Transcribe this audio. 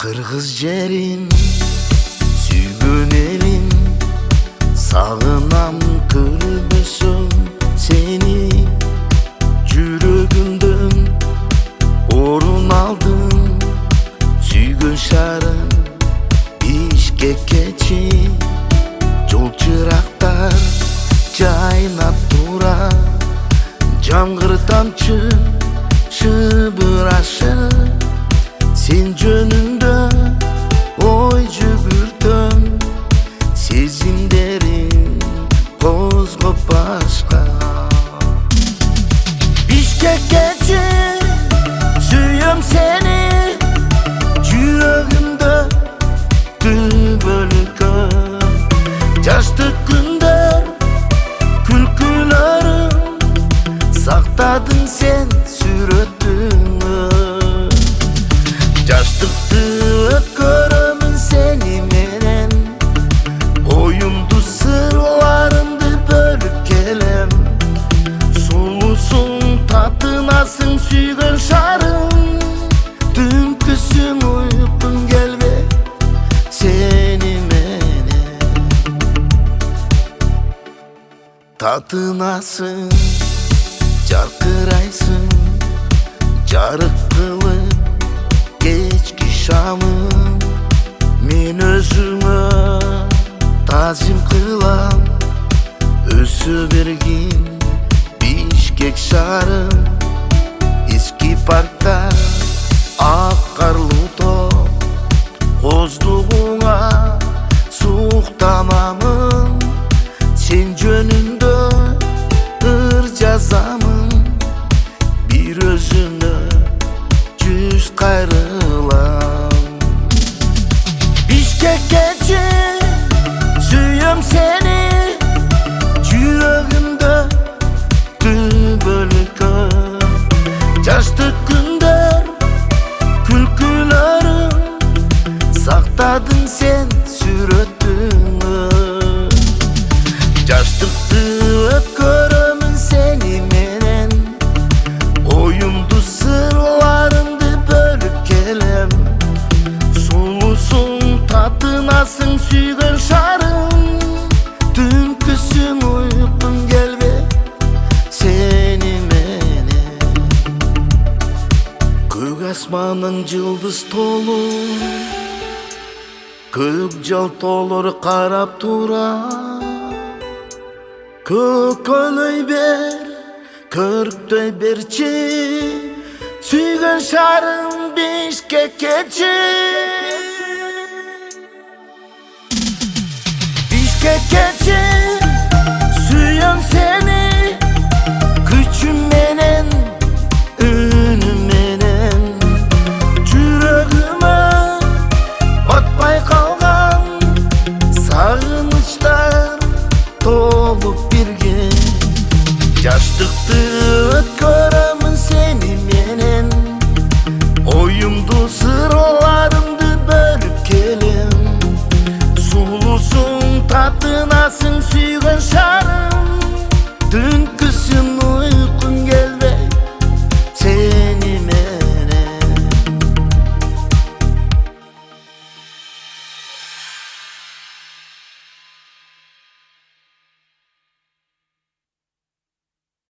Kırgız jerin, süygün elin, sağınam kırбөсөм seni. Жүрөгүмдөн орун алдың, süygün шаарым Бишкекке. Жол чырактар жайнап тура, жамгыр тамчы шыбырашып, sen жөнүндө ой жүгүртөм, сезимдерин козгоп башка. Бишкекке сүйөм сени, жүрөгүмдө түбөлүккө. Жаштык күндөр күлкүлөрүм, сактадың сен сүрөтүңдү. Жаштыкты көрөмүн сени менен, оюмду сырларымды бөлүп келем. Сулусуң татынасың сүйгөн шарым, түнкүсүң уйкуң келбей сени менен. Татынасың, жаркырайсың, жарык кылып кечки шамым. Мен өзүңө тазим кылам, өсө бергин Бишкек шаарым. Эски паркта ак карлуу топ, коздугуңа суктанамын. Сен жөнүндө ыр жазамын, бир өзүңө жүз кайрылам. Бишкекке сүйөм сени, жүрөгүмдө түбөлүккө. Жаштык күндөр күлкүлөрүм, сактадың сен сүрөтүңдү. Жаштыкты көрөмүн сени менен, оюмду сырларымды бөлүп келем. Сулусуң татынасың сүйгөн шарым, түнкүсүң уйкуң келбей сени менен. Көк асманың жылдыз толу, көк жалтоолор карап тура. Көкөлөй бер, көрктөй берчи, сүйгөн шарым Бишкекке. Бишкекке сүйөм сени, күчүм менен, үнүм менен. Жүрөгүмө батпай калган сагынычтар толуп бирге. Жаштыкты көрөмүн сени менен, оюмду сырларымды бөлүп келем. Сулусуң татынасың сүйгөн